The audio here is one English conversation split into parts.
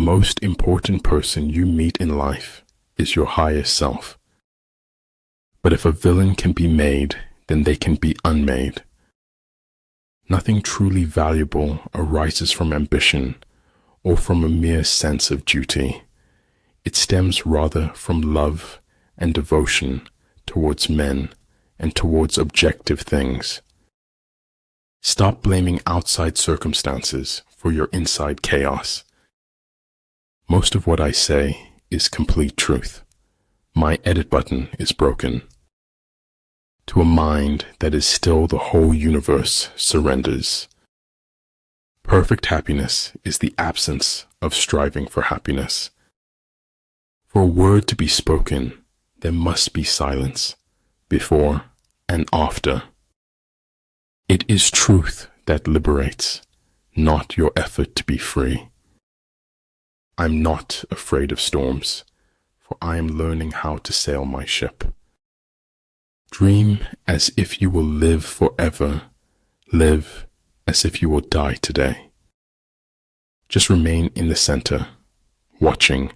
most important person you meet in life is your higher self. But if a villain can be made, then they can be unmade. Nothing truly valuable arises from ambition or from a mere sense of duty. It stems rather from love and devotion towards men and towards objective things. Stop blaming outside circumstances for your inside chaos. Most of what I say is complete truth. My edit button is broken. To a mind that is still the whole universe surrenders. Perfect happiness is the absence of striving for happiness. For a word to be spoken, there must be silence, before and after. It is truth that liberates, not your effort to be free. I'm not afraid of storms, for I am learning how to sail my ship. Dream as if you will live forever. Live as if you will die today. Just remain in the center, watching,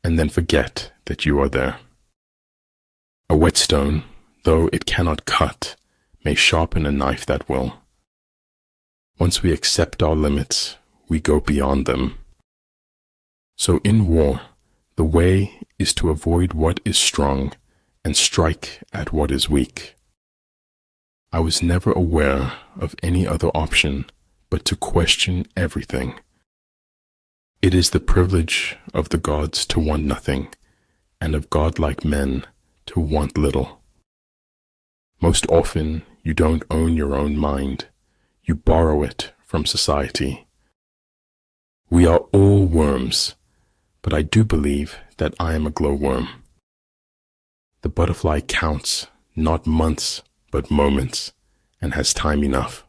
and then forget that you are there. A whetstone, though it cannot cut, may sharpen a knife that will. Once we accept our limits, we go beyond them. So in war, the way is to avoid what is strong and strike at what is weak. I was never aware of any other option but to question everything. It is the privilege of the gods to want nothing, and of godlike men to want little. Most often, you don't own your own mind. You borrow it from society. We are all worms, but I do believe that I am a glowworm. The butterfly counts not months, but moments, and has time enough.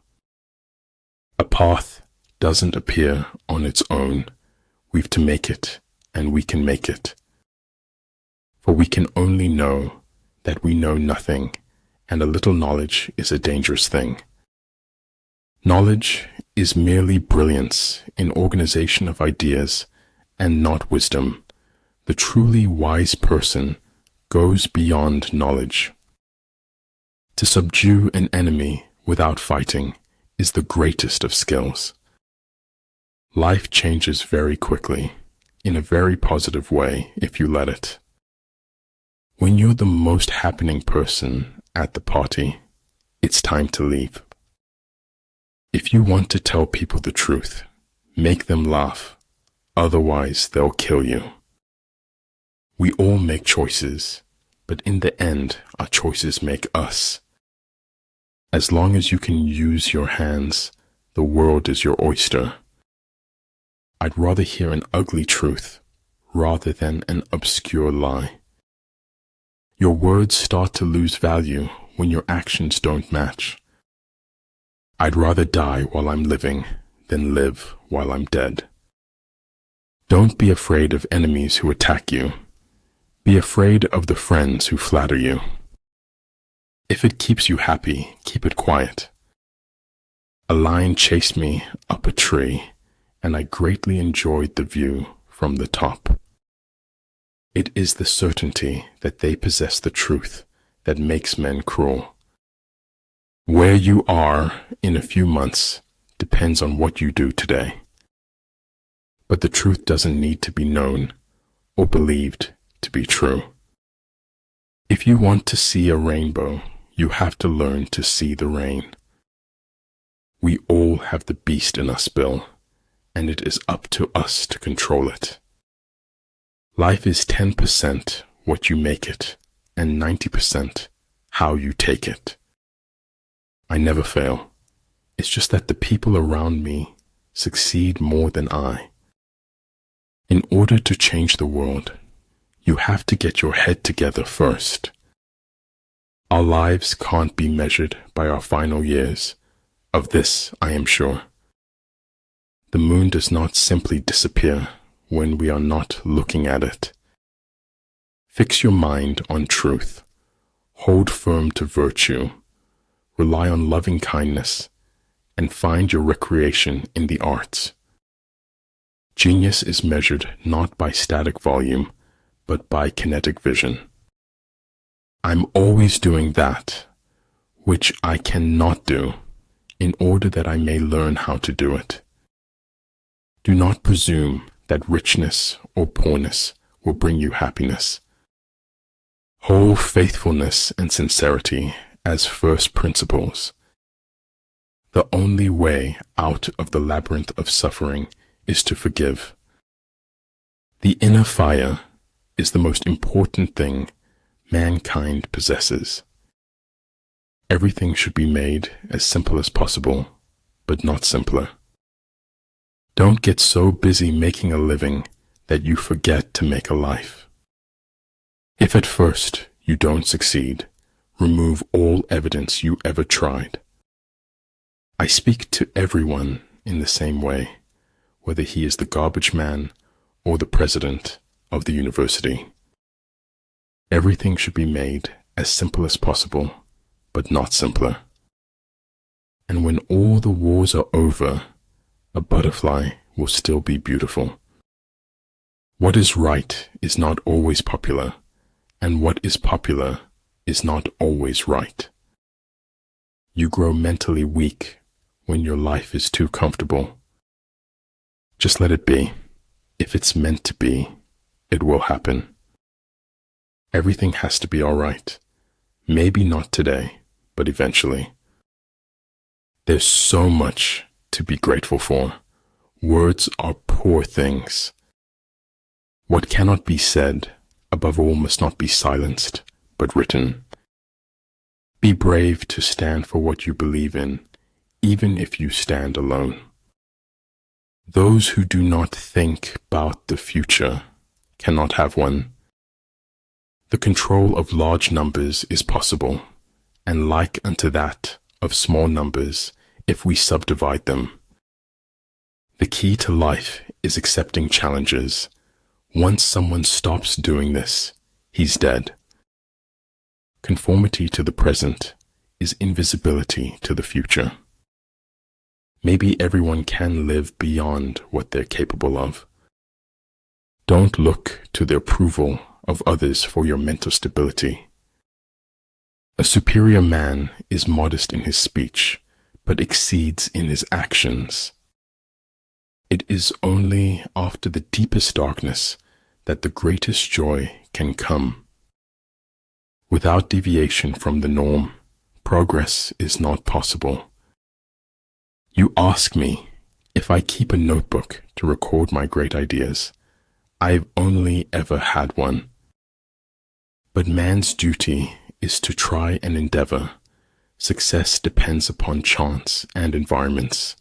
A path doesn't appear on its own. We've to make it, and we can make it. For we can only know that we know nothing, and a little knowledge is a dangerous thing. Knowledge is merely brilliance in organization of ideas, and not wisdom. The truly wise person goes beyond knowledge. To subdue an enemy without fighting is the greatest of skills. Life changes very quickly, in a very positive way if you let it. When you're the most happening person at the party, it's time to leave. If you want to tell people the truth, make them laugh, otherwise they'll kill you. We all make choices, but in the end, our choices make us. As long as you can use your hands, the world is your oyster. I'd rather hear an ugly truth rather than an obscure lie. Your words start to lose value when your actions don't match. I'd rather die while I'm living than live while I'm dead. Don't be afraid of enemies who attack you. Be afraid of the friends who flatter you. If it keeps you happy, keep it quiet. A lion chased me up a tree, and I greatly enjoyed the view from the top. It is the certainty that they possess the truth that makes men cruel. Where you are in a few months depends on what you do today. But the truth doesn't need to be known or believed to be true. If you want to see a rainbow, you have to learn to see the rain. We all have the beast in us, Bill, and it is up to us to control it. Life is 10% what you make it, and 90% how you take it. I never fail. It's just that the people around me succeed more than I. In order to change the world, you have to get your head together first. Our lives can't be measured by our final years. Of this, I am sure. The moon does not simply disappear when we are not looking at it. Fix your mind on truth. Hold firm to virtue. Rely on loving kindness, and find your recreation in the arts. Genius is measured not by static volume, but by kinetic vision. I'm always doing that, which I cannot do, in order that I may learn how to do it. Do not presume that richness or poorness will bring you happiness. Hold faithfulness and sincerity as first principles. The only way out of the labyrinth of suffering is to forgive. The inner fire is the most important thing mankind possesses. Everything should be made as simple as possible, but not simpler. Don't get so busy making a living that you forget to make a life. If at first you don't succeed, remove all evidence you ever tried. I speak to everyone in the same way, whether he is the garbage man or the president of the university. Everything should be made as simple as possible, but not simpler. And when all the wars are over, a butterfly will still be beautiful. What is right is not always popular, and what is popular is not always right. You grow mentally weak when your life is too comfortable. Just let it be. If it's meant to be, it will happen. Everything has to be all right. Maybe not today, but eventually. There's so much to be grateful for. Words are poor things. What cannot be said, above all, must not be silenced, but written. Be brave to stand for what you believe in, even if you stand alone. Those who do not think about the future cannot have one. The control of large numbers is possible, and like unto that of small numbers, if we subdivide them. The key to life is accepting challenges. Once someone stops doing this, he's dead. Conformity to the present is invisibility to the future. Maybe everyone can live beyond what they're capable of. Don't look to the approval of others for your mental stability. A superior man is modest in his speech, but exceeds in his actions. It is only after the deepest darkness that the greatest joy can come. Without deviation from the norm, progress is not possible. You ask me if I keep a notebook to record my great ideas. I've only ever had one. But man's duty is to try and endeavor. Success depends upon chance and environments.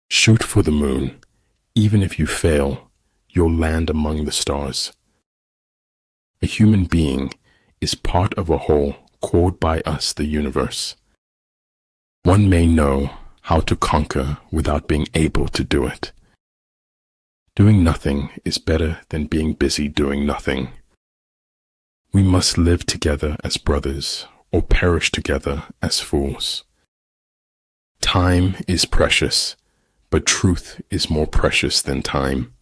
Shoot for the moon. Even if you fail, you'll land among the stars. A human being is part of a whole called by us the universe. One may know how to conquer without being able to do it. Doing nothing is better than being busy doing nothing. We must live together as brothers or perish together as fools. Time is precious, but truth is more precious than time.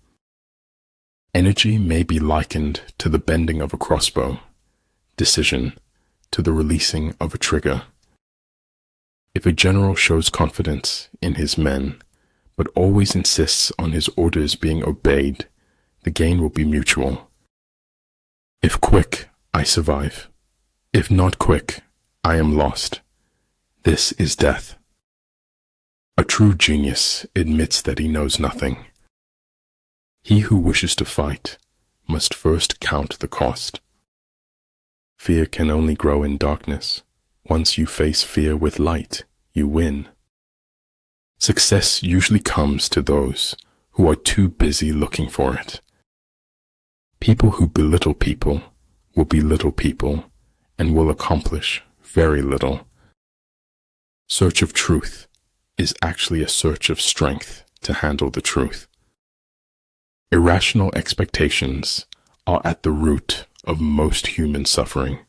Energy may be likened to the bending of a crossbow, decision to the releasing of a trigger. If a general shows confidence in his men, but always insists on his orders being obeyed, the gain will be mutual. If quick, I survive. If not quick, I am lost. This is death. A true genius admits that he knows nothing. He who wishes to fight must first count the cost. Fear can only grow in darkness. Once you face fear with light, you win. Success usually comes to those who are too busy looking for it. People who belittle people will belittle people and will accomplish very little. Search of truth is actually a search of strength to handle the truth. Irrational expectations are at the root of most human suffering.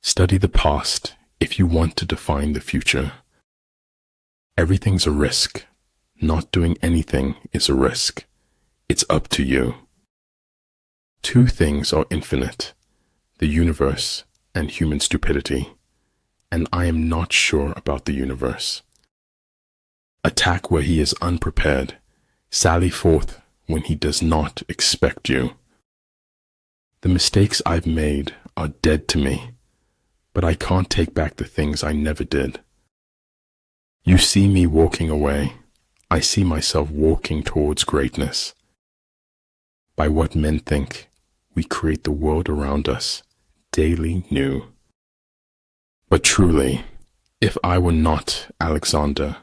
Study the past if you want to define the future. Everything's a risk, Not doing anything is a risk. It's up to you. Two things are infinite, the universe and human stupidity, and I am not sure about the universe. Attack where he is unprepared. Sally forth when he does not expect you. The mistakes I've made are dead to me, but I can't take back the things I never did. You see me walking away. I see myself walking towards greatness. By what men think, we create the world around us, daily new. But truly, if I were not Alexander,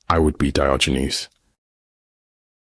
I would be Diogenes.